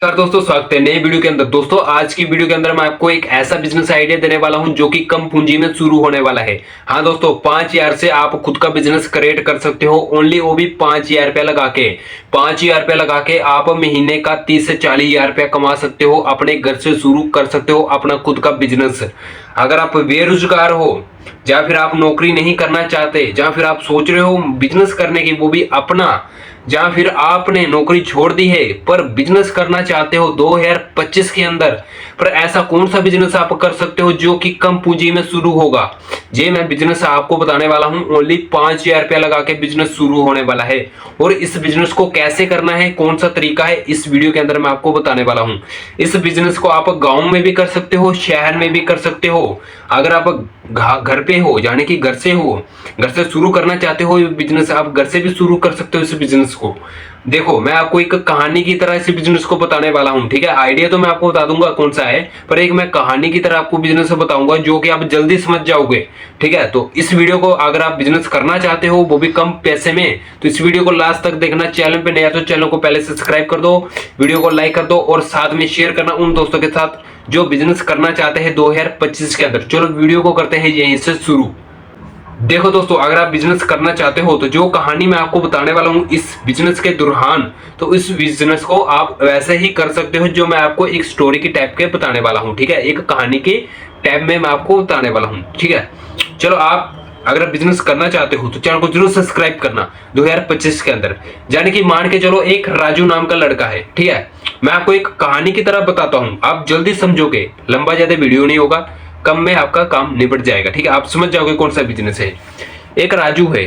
नमस्कार दोस्तों, स्वागत है नए वीडियो के अंदर। दोस्तों आज की वीडियो के अंदर मैं आपको एक ऐसा बिजनेस आइडिया देने वाला हूं जो कि कम पूंजी में शुरू होने वाला है। हाँ दोस्तों, 5,000 से आप खुद का बिजनेस क्रिएट कर सकते हो। ओनली वो भी 5,000 रुपया लगा के। 5,000 रुपया लगा के आप महीने का 30 से 40,000 रुपया कमा सकते हो। अपने घर से शुरू कर सकते हो अपना खुद का बिजनेस। अगर आप बेरोजगार हो या फिर आप नौकरी नहीं करना चाहते, या फिर आप सोच रहे हो बिजनेस करने की, वो भी अपना, या फिर आपने नौकरी छोड़ दी है पर बिजनेस करना चाहते हो 2025 के अंदर, पर ऐसा कौन सा बिजनेस आप कर सकते हो जो कि कम पूंजी में शुरू होगा, ये मैं बिजनेस आपको बताने वाला हूं। ओनली 5,000 रुपया लगा के बिजनेस शुरू होने वाला है। और इस बिजनेस को कैसे करना है, कौन सा तरीका है, इस वीडियो के अंदर मैं आपको बताने वाला हूं। इस बिजनेस को आप गांव में भी कर सकते हो, शहर में भी कर सकते हो। अगर आप घर पे हो, यानी कि घर से हो, घर से शुरू करना चाहते हो बिजनेस, आप घर से भी शुरू कर सकते हो इस बिजनेस को। देखो, मैं आपको एक कहानी की तरह इस बिजनेस को बताने वाला हूं, ठीक है। आइडिया तो मैं आपको बता दूंगा कौन सा है, पर एक मैं कहानी की तरह आपको बिजनेस बताऊंगा जो कि आप जल्दी समझ जाओगे, ठीक है। तो इस वीडियो को अगर आप बिजनेस करना चाहते हो वो भी कम पैसे में, तो इस वीडियो को लास्ट तक देखना। चैनल पे नया तो चैनल को पहले सब्सक्राइब कर दो, वीडियो को लाइक कर दो और साथ में शेयर करना उन दोस्तों के साथ जो बिजनेस करना चाहते हैं 2025 के अंदर। चलो वीडियो को करते हैं यहीं से शुरू। देखो दोस्तों, अगर आप बिजनेस करना चाहते हो तो जो कहानी मैं आपको बताने वाला हूँ इस बिजनेस के दौरान, तो इस बिजनेस को आप वैसे ही कर सकते हो जो मैं आपको एक स्टोरी की टाइप के बताने वाला हूँ, ठीक है। एक कहानी के टाइप में मैं आपको बताने वाला हूँ, ठीक है। चलो, आप अगर आप बिजनेस करना चाहते हो तो चैनल को जरूर सब्सक्राइब करना 2025 के अंदर। यानी कि मान के चलो एक राजू नाम का लड़का है, ठीक है। मैं आपको एक कहानी की तरह बताता हूँ, आप जल्दी समझोगे, लंबा ज्यादा वीडियो नहीं होगा, कम में आपका काम निपट जाएगा, ठीक है। आप समझ जाओगे कौन सा बिजनेस है। एक राजू है,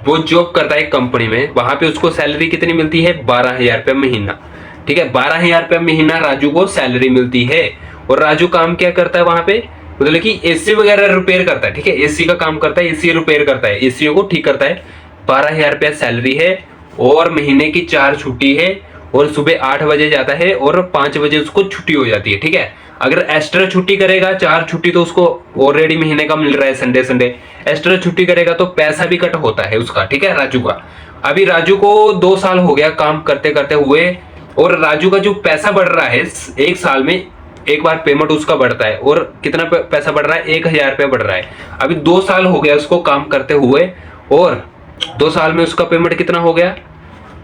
वो जॉब करता है कंपनी में। वहां पे उसको सैलरी कितनी मिलती है? 12,000 रुपया महीना, ठीक है। 12,000 रुपया महीना राजू को सैलरी मिलती है। और राजू काम क्या करता है वहां पे? मतलब कि एसी वगैरह रिपेयर करता है, ठीक है। एसी का काम करता है, एसी रिपेयर करता है, एसी को ठीक करता है। 12,000 रुपया सैलरी है और महीने की 4 छुट्टी है, और सुबह 8 बजे जाता है और 5 बजे उसको छुट्टी हो जाती है, ठीक है। अगर एक्स्ट्रा छुट्टी करेगा, 4 छुट्टी तो उसको ऑलरेडी महीने का मिल रहा है, संडे संडे एक्स्ट्रा छुट्टी करेगा तो पैसा भी कट होता है उसका, ठीक है, राजू का। अभी राजू को 2 साल हो गया काम करते करते हुए, और राजू का जो पैसा बढ़ रहा है, एक साल में एक बार पेमेंट उसका बढ़ता है। और कितना पैसा बढ़ रहा है? 1,000 रुपया बढ़ रहा है। अभी 2 साल हो गया उसको काम करते हुए, और 2 साल में उसका पेमेंट कितना हो गया?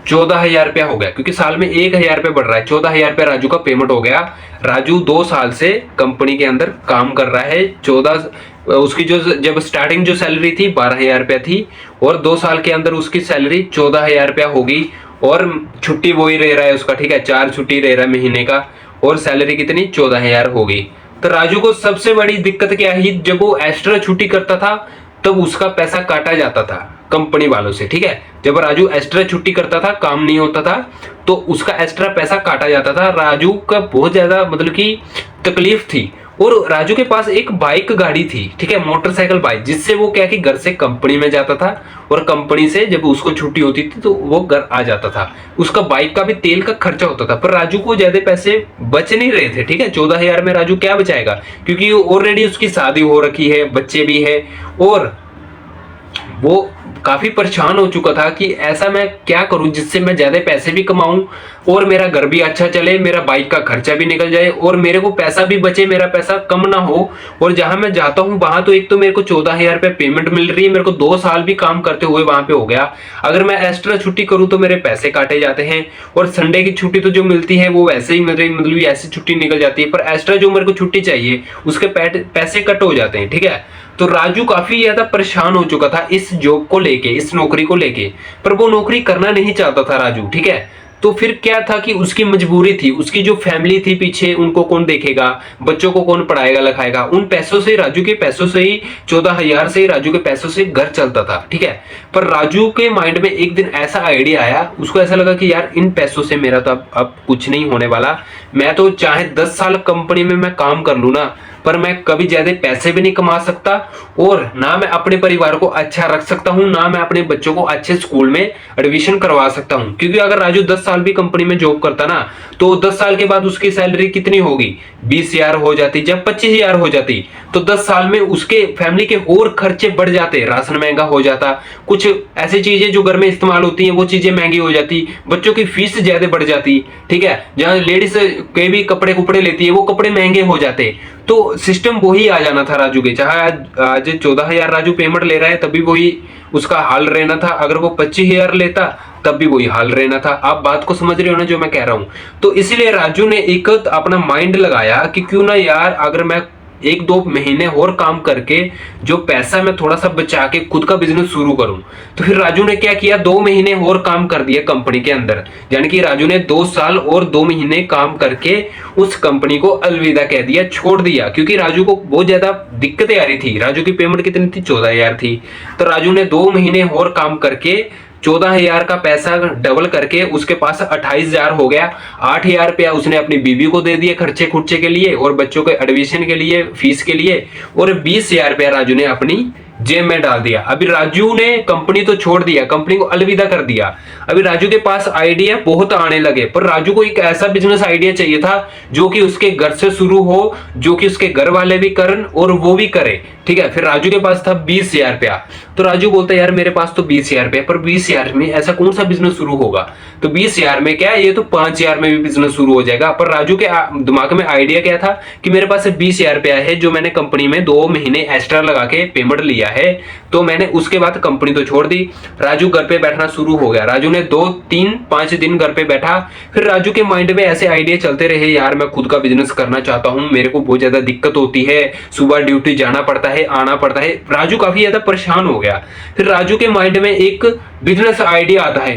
14,000 रुपया हो गया, क्योंकि साल में 1,000 रुपया बढ़ रहा है। 14,000 रुपया राजू का पेमेंट हो गया। राजू 2 साल से कंपनी के अंदर काम कर रहा है। 14 उसकी जो जब स्टार्टिंग जो सैलरी थी 12,000 रुपया थी, और 2 साल के अंदर उसकी सैलरी 14,000 रुपया होगी। और छुट्टी वही रह रहा है उसका, ठीक है, 4 छुट्टी रह रहा है महीने का, और सैलरी कितनी? 14,000 होगी। तो राजू को सबसे बड़ी दिक्कत क्या है? जब वो एक्स्ट्रा छुट्टी करता था तब उसका पैसा काटा जाता था कंपनी वालों से, ठीक है। जब राजू एक्स्ट्रा छुट्टी करता था, काम नहीं होता था, तो उसका एक्स्ट्रा पैसा काटा जाता था। राजू का बहुत ज्यादा मतलब कि तकलीफ थी। और राजू के पास एक बाइक गाड़ी थी, ठीक है, मोटरसाइकिल बाइक, जिससे वो क्या कि घर से कंपनी में जाता था, और कंपनी से जब उसको छुट्टी होती थी तो वो घर आ जाता था। उसका बाइक का भी तेल का खर्चा होता था। पर राजू को ज्यादा पैसे बच नहीं रहे थे, ठीक है। 14,000 में राजू क्या बचाएगा, क्योंकि ऑलरेडी उसकी शादी हो रखी है, बच्चे भी है, और वो काफी परेशान हो चुका था कि ऐसा मैं क्या करूं जिससे मैं ज्यादा पैसे भी कमाऊं और मेरा घर भी अच्छा चले, मेरा बाइक का खर्चा भी निकल जाए, और मेरे को पैसा भी बचे, मेरा पैसा कम ना हो। और जहां मैं जाता हूं वहां तो एक तो मेरे को 14,000 रुपये पेमेंट मिल रही है, मेरे को 2 साल भी काम करते हुए वहां पे हो गया। अगर मैं एक्स्ट्रा छुट्टी करूं तो मेरे पैसे काटे जाते हैं, और संडे की छुट्टी तो जो मिलती है वो वैसे ही मेरी मतलब ऐसी छुट्टी निकल जाती है, पर एक्स्ट्रा जो मेरे को छुट्टी चाहिए उसके पैसे कट हो जाते हैं, ठीक है। तो राजू काफी ज्यादा परेशान हो चुका था इस जॉब को लेके, इस नौकरी को लेके, पर वो नौकरी करना नहीं चाहता था राजू, ठीक है। तो फिर क्या था कि उसकी मजबूरी थी, उसकी जो फैमिली थी पीछे, उनको कौन देखेगा, बच्चों को कौन पढ़ाएगा लिखाएगा, उन पैसों से, राजू के पैसों से ही, 14,000 से, राजू के पैसों से घर चलता था, ठीक है। पर राजू के माइंड में एक दिन ऐसा आइडिया आया, उसको ऐसा लगा कि यार इन पैसों से मेरा तो अब कुछ नहीं होने वाला। मैं तो चाहे 10 साल कंपनी में मैं काम कर लूं ना, पर मैं कभी ज्यादा पैसे भी नहीं कमा सकता और ना मैं अपने परिवार को अच्छा रख सकता हूँ, ना मैं अपने बच्चों को अच्छे स्कूल में एडमिशन करवा सकता हूँ। क्योंकि अगर राजू 10 साल भी कंपनी में जॉब करता ना तो 10 साल के बाद उसकी सैलरी कितनी होगी, 20,000 हो जाती। जब 25,000 हो जाती तो 10 साल में उसके फैमिली के और खर्चे बढ़ जाते, राशन महंगा हो जाता, कुछ ऐसी चीजें जो घर में इस्तेमाल होती हैं वो चीजें महंगी हो जाती, बच्चों की फीस ज्यादा बढ़ जाती। ठीक है, जहां लेडीज के भी कपड़े कुपड़े लेती है वो कपड़े महंगे हो जाते। तो सिस्टम वही आ जाना था राजू के, चाहे आज 14,000 राजू पेमेंट ले रहा है तभी वही उसका हाल रहना था, अगर वो 25,000 लेता तब भी वही हाल रहना था। आप बात को समझ रहे हो ना जो मैं कह रहा हूं। तो इसलिए राजू ने एक अपना माइंड लगाया कि क्यों ना यार अगर मैं 1-2 महीने और काम करके जो पैसा मैं थोड़ा सा बचा के खुद का बिजनेस शुरू करूं। तो फिर राजू ने क्या किया, 2 महीने और काम कर दिया कंपनी के अंदर, यानी कि राजू ने 2 साल और 2 महीने काम करके उस कंपनी को अलविदा कह दिया, छोड़ दिया। क्योंकि राजू को बहुत ज्यादा दिक्कतें आ रही थी। राजू की पेमेंट कितनी थी, 14,000 थी। तो राजू ने 2 महीने और काम करके 14,000 का पैसा डबल करके उसके पास 28,000 हो गया। 8,000 रुपया उसने अपनी बीबी को दे दिए खर्चे खुर्चे के लिए और बच्चों के एडमिशन के लिए, फीस के लिए, और 20,000 रुपया राजू ने अपनी जेब में डाल दिया। अभी राजू ने कंपनी तो छोड़ दिया, कंपनी को अलविदा कर दिया। अभी राजू के पास आइडिया बहुत आने लगे, पर राजू को एक ऐसा बिजनेस आइडिया चाहिए था जो कि उसके घर से शुरू हो, जो कि उसके घर वाले भी करन और वो भी करे। ठीक है, फिर राजू के पास था 20,000 रुपया। तो राजू बोलता है यार मेरे पास तो 20,000 रुपया, पर 20,000 में ऐसा कौन सा बिजनेस शुरू होगा। तो 20,000 में क्या, ये तो 5,000 में भी बिजनेस शुरू हो जाएगा। पर राजू के दिमाग में आइडिया क्या था कि मेरे पास 20,000 रुपया है जो मैंने कंपनी में 2 महीने एक्स्ट्रा लगा के पेमेंट लिया है, तो मैंने उसके बाद कंपनी तो छोड़ दी। राजू घर पे बैठना शुरू हो गया। राजू ने 2-3-5 दिन घर पे बैठा। फिर राजू के माइंड में ऐसे आइडिया चलते रहे, यार मैं खुद का बिजनेस करना चाहता हूँ, मेरे को बहुत ज्यादा दिक्कत होती है, सुबह ड्यूटी जाना पड़ता है, आना पड़ता है। राजू काफी ज्यादा परेशान हो गया। फिर राजू के माइंड में एक बिजनेस आइडिया आता है।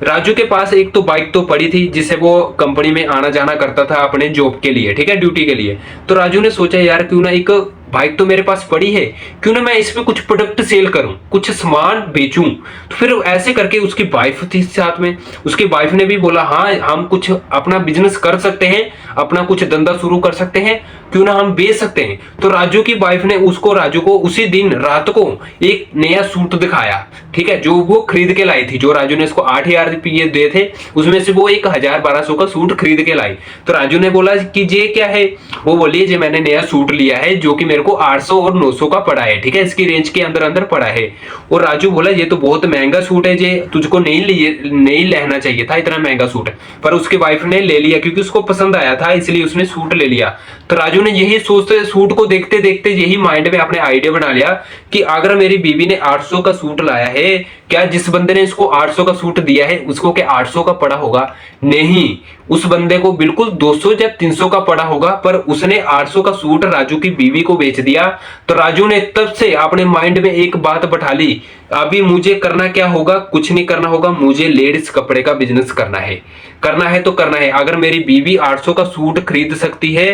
राजू के पास एक तो बाइक तो पड़ी थी जिससे वो कंपनी में आना जाना करता था अपने जॉब के लिए, ठीक है, ड्यूटी के लिए। तो राजू ने सोचा यार क्यों ना एक बाइक तो मेरे पास पड़ी है, क्यों ना मैं इस पे कुछ प्रोडक्ट सेल करूं, कुछ सामान बेचूं। तो फिर ऐसे करके उसकी वाइफ थी साथ में, उसकी वाइफ ने भी बोला हाँ हम कुछ अपना बिजनेस कर सकते हैं, अपना कुछ धंधा शुरू कर सकते हैं, क्यों ना हम बेच सकते हैं। तो राजू की वाइफ ने राजू को उसी दिन रात को एक नया सूट दिखाया, ठीक है, जो वो खरीद के लाई थी। जो राजू ने इसको 8,000 रुपये दिए थे उसमें से वो 1,000-1,200 का सूट खरीद के लाई। तो राजू ने बोला कि ये क्या है, वो बोली जे मैंने नया सूट लिया है जो कि मेरे को 800 और 900 का पड़ा है, ठीक है, इसकी रेंज के अंदर अंदर पड़ा है। और राजू बोला ये तो बहुत महंगा सूट है, जे तुझको नहीं लेना चाहिए था इतना महंगा सूट, पर उसकी वाइफ ने ले लिया क्योंकि उसको पसंद आया था, इसलिए उसने सूट ले लिया। तो राजू ने यही सोचते सूट को देखते देखते यही माइंड में अपने आइडिया बना लिया कि अगर मेरी बीवी ने 800 का सूट लाया है, क्या जिस बंदे ने इसको 800 का सूट दिया है उसको क्या 800 का पड़ा होगा? नहीं, उस बंदे को बिल्कुल 200 या 300 का पड़ा होगा, पर उसने 800 का सूट राजू की बीवी को बेच दिया। तो राजू ने तब से अपने माइंड में एक बात बैठा ली, अभी मुझे करना क्या होगा, कुछ नहीं करना होगा, मुझे लेडीज कपड़े का बिजनेस करना है तो करना है। अगर मेरी बीवी 800 का सूट खरीद सकती है,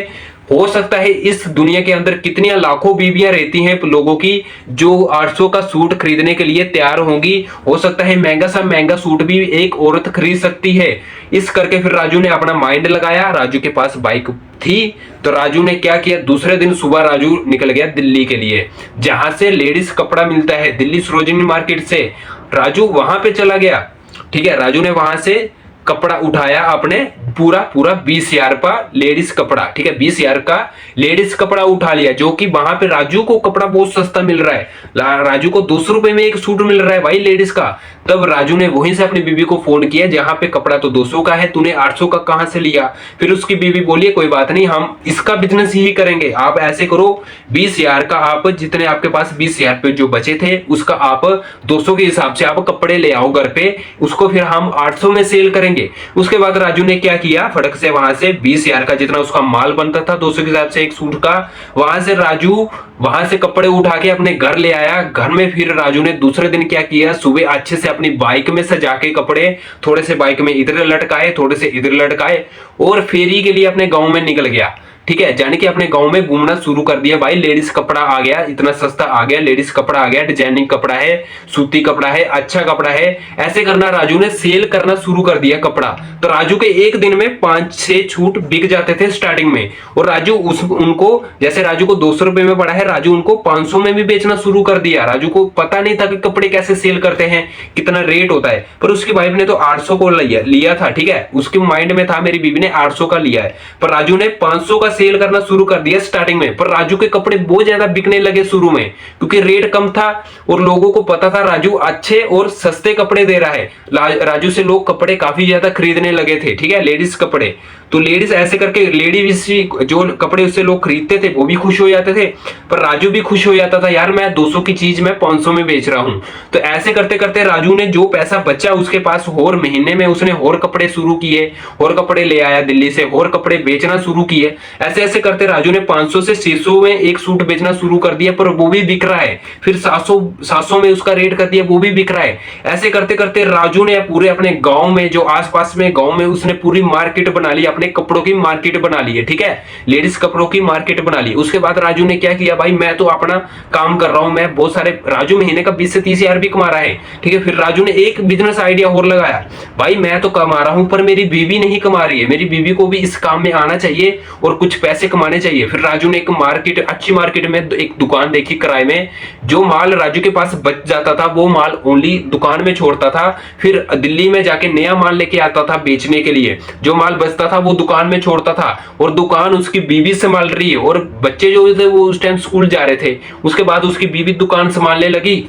हो सकता है इस दुनिया के अंदर कितनी लाखों बीवियां रहती हैं लोगों की जो 800 का सूट खरीदने के लिए तैयार होंगी, हो सकता है महंगा सा महंगा सूट भी एक औरत खरीद सकती है। इस करके फिर राजू ने अपना माइंड लगाया। राजू के पास बाइक थी तो राजू ने क्या किया, दूसरे दिन सुबह राजू निकल गया दिल्ली के लिए, जहां से लेडीज कपड़ा मिलता है, दिल्ली सरोजिनी मार्केट से। राजू वहां पे चला गया, ठीक है, राजू ने वहां से कपड़ा उठाया अपने पूरा 20,000 का लेडीज कपड़ा, ठीक है, 20,000 का लेडीज कपड़ा उठा लिया, जो कि वहां पे राजू को कपड़ा बहुत सस्ता मिल रहा है। राजू को 200 रुपए में एक सूट मिल रहा है भाई लेडीज का। तब राजू ने वहीं से अपनी बीवी को फोन किया, जहां पे कपड़ा तो 200 का है, तूने 800 का कहां से लिया? फिर उसकी बीवी बोली कोई बात नहीं, हम इसका बिजनेस ही करेंगे, आप ऐसे करो 20,000 का आप जितने आपके पास 20,000 रुपए जो बचे थे उसका आप 200 के हिसाब से आप कपड़े ले आओ घर पे, उसको फिर हम 800 में सेल करेंगे। उसके बाद राजू ने क्या किया, फटक से वहां से 20,000 का जितना उसका माल बनता था 200 के हिसाब से एक सूट का, वहां से राजू वहां से कपड़े उठा के अपने घर ले आया। घर में फिर राजू ने दूसरे दिन क्या किया, सुबह अच्छे से अपनी बाइक में सजा के कपड़े थोड़े से बाइक में इधर लटकाए, थोड़े से इधर लटकाए और फेरी के लिए अपने गांव में निकल गया। ठीक है, यानी कि अपने गांव में घूमना शुरू कर दिया भाई। लेडीज कपड़ा आ गया, इतना सस्ता आ गया, लेडीज कपड़ा आ गया, डिजाइनिंग कपड़ा है, सूती कपड़ा है, अच्छा कपड़ा है। ऐसे करना राजू ने सेल करना शुरू कर दिया कपड़ा। तो राजू के एक दिन में 5-6 सूट बिक जाते थे स्टार्टिंग में। और राजू उनको, जैसे राजू को 200 रुपए में पड़ा है, राजू उनको 500 में भी बेचना शुरू कर दिया। राजू को पता नहीं था कि कपड़े कैसे सेल करते हैं, कितना रेट होता है। पर उसकी वाइफ ने तो 800 को लिया था, ठीक है, उसके माइंड में था मेरी बीवी ने 800 का लिया है, पर राजू ने 500 का सेल करना शुरू कर दिया स्टार्टिंग में। पर राजू के कपड़े बहुत ज्यादा बिकने लगे शुरू में, क्योंकि रेट कम था और लोगों को पता था राजू अच्छे और सस्ते कपड़े दे रहा है। राजू से लोग कपड़े काफी ज्यादा खरीदने लगे थे, ठीक है, लेडीज कपड़े। तो लेडीज ऐसे करके, लेडीज जो कपड़े उससे लोग खरीदते थे वो भी खुश हो जाते थे, पर राजू भी खुश हो जाता था, यार मैं 200 की चीज मैं 500 में बेच रहा हूं। तो ऐसे करते करते राजू ने जो पैसा बचा उसके पास, और महीने में उसने और कपड़े शुरू किए, और कपड़े ले आया दिल्ली से, और कपड़े बेचना शुरू किए। ऐसे ऐसे करते राजू ने 500 से 600 में एक सूट बेचना शुरू कर दिया, पर वो भी बिक रहा है। फिर 700 में उसका रेट कर दिया, वो भी बिक रहा है। ऐसे करते करते राजू ने पूरे अपने गांव में, जो आसपास में गांव में, उसने पूरी मार्केट बना ली, अपने कपड़ों की मार्केट बना ली है, ठीक है, लेडीज कपड़ों की मार्केट बना ली। उसके बाद राजू ने क्या किया, भाई मैं तो अपना काम कर रहा हूं, मैं बहुत सारे, राजू महीने का 20 से 30 हजार भी कमा रहा है, ठीक है। फिर राजू ने एक बिजनेस आइडिया और लगाया, भाई मैं तो कमा रहा हूं पर मेरी बीवी नहीं कमा रही है, मेरी बीवी को भी इस काम में आना चाहिए और कुछ पैसे कमाने चाहिए। फिर राजू ने एक मार्केट, अच्छी मार्केट में एक दुकान देखी किराए में। जो माल राजू के पास बच जाता था वो माल ओनली दुकान में छोड़ता था, फिर दिल्ली में जाके नया माल लेके आता था बेचने के लिए। जो माल बचता था वो दुकान में छोड़ता था, और दुकान उसकी बीवी संभाल रही है, और बच्चे जो थे वो उस टाइम स्कूल जा रहे थे। उसके बाद उसकी बीवी दुकान संभालने लगी।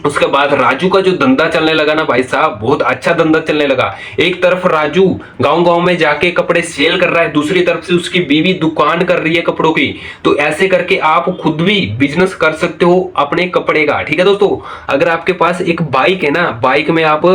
उसके बाद राजू का जो धंधा चलने लगा ना भाई साहब, बहुत अच्छा धंधा चलने लगा। एक तरफ राजू गांव गांव में जाके कपड़े सेल कर रहा है, दूसरी तरफ से उसकी बीवी दुकान कर रही है कपड़ों की। तो ऐसे करके आप खुद भी बिजनेस कर सकते हो अपने कपड़े का, ठीक है दोस्तों। अगर आपके पास एक बाइक है ना, बाइक में आप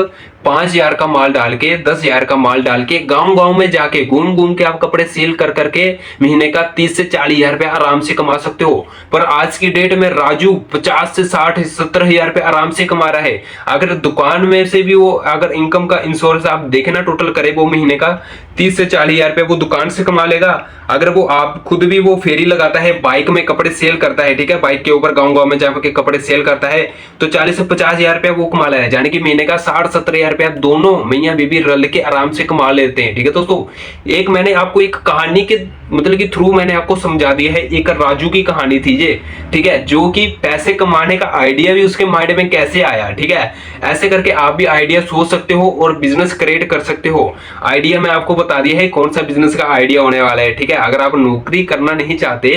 5,000 का माल डाल के, 10,000 का माल डाल के गांव गांव में जाके घूम घूम के आप कपड़े सेल कर करके महीने का 30 से 40 हजार रुपया आराम से कमा सकते हो। पर आज की डेट में राजू 50 से 60 70 हजार रुपया आराम से कमा रहा है। अगर दुकान में से भी वो, अगर इनकम का इंश्योरेंस आप देखे ना टोटल करे, वो महीने का 30 से 40 हजार रुपया वो दुकान से कमा लेगा। अगर वो आप खुद भी वो फेरी लगाता है, बाइक में कपड़े सेल करता है, ठीक है, बाइक के ऊपर गांव गांव में जाकर कपड़े सेल करता है, तो 40 से 50 हजार रुपया वो कमा लेगा, यानी कि महीने का 60-70 हजार रुपया दोनों मियां बीबी रल के आराम से कमा लेते हैं, ठीक है दोस्तों। एक मैंने आपको एक कहानी के मतलब कि थ्रू मैंने आपको समझा दिया है, एक राजू की कहानी थी ये, ठीक है, जो कि पैसे कमाने का आइडिया भी उसके माइंड में कैसे आया, ठीक है। ऐसे करके आप भी आइडिया सोच सकते हो और बिजनेस क्रिएट कर सकते हो। आइडिया मैं आपको बता दिया है कौन सा बिजनेस का आइडिया होने वाला है, ठीक है। अगर आप नौकरी करना नहीं चाहते,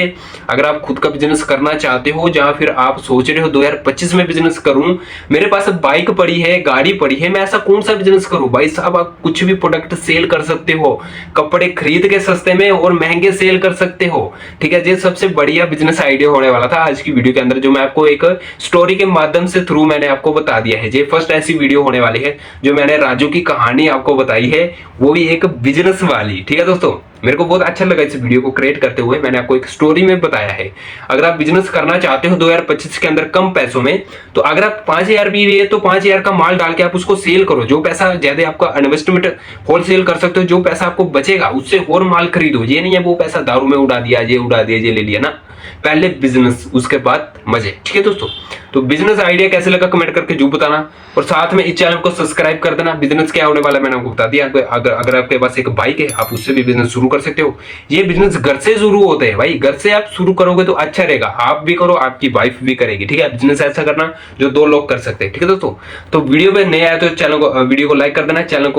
अगर आप खुद का बिजनेस करना चाहते हो, जहां फिर आप सोच रहे हो 2025 में बिजनेस करूं, मेरे पास बाइक पड़ी है, गाड़ी पड़ी है, मैं ऐसा कौन सा बिजनेस करूं, भाई साहब आप कुछ भी प्रोडक्ट सेल कर सकते हो, कपड़े खरीद के सस्ते में और महंगे सेल कर सकते हो, ठीक है। ये सबसे बढ़िया बिजनेस आइडिया होने वाला था आज की वीडियो के अंदर, जो मैं आपको एक स्टोरी के माध्यम से थ्रू मैंने आपको बता दिया है। ये फर्स्ट ऐसी वीडियो होने वाली है जो मैंने राजू की कहानी आपको बताई है, वो भी एक बिजनेस वाली, ठीक है दोस्तों। मेरे को बहुत अच्छा लगा इस वीडियो को क्रिएट करते हुए, मैंने आपको एक स्टोरी में बताया है। अगर आप बिजनेस करना चाहते हो 2025 के अंदर कम पैसों में, तो अगर आप 5,000 भी है तो 5,000 का माल डाल के आप उसको सेल करो। जो पैसा ज्यादा आपका इन्वेस्टमेंट होलसेल कर सकते हो, जो पैसा आपको बचेगा उससे और माल खरीदो। ये नहीं है वो पैसा दारू में उड़ा दिया, ये उड़ा दिया, ये ले लिया ना। पहले बिजनेस, उसके बाद मजे, ठीक है दोस्तों। तो बिजनेस आइडिया कैसे लगा कमेंट करके जरूर बताना, और साथ में इस चैनल को सब्सक्राइब कर देना। बिजनेस क्या होने वाला है मैंने आपको बता दिया। अगर आपके पास एक बाइक है, आप उससे भी बिजनेस शुरू कर सकते हो। ये बिजनेस घर से शुरू होते हैं भाई, घर से आप शुरू करोगे तो अच्छा रहेगा, आप भी करो, आपकी वाइफ भी करेगी, ठीक है। बिजनेस ऐसा करना जो 2 लोग कर सकते हैं, ठीक है दोस्तों। तो वीडियो पे नया आया तो चैनल को, वीडियो को लाइक कर देना, चैनल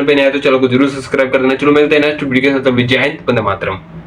पे नया आया तो चैनल को जरूर सब्सक्राइब कर देना। चलो मिलते हैं नेक्स्ट वीडियो के साथ। जय हिंद, वंदे मातरम।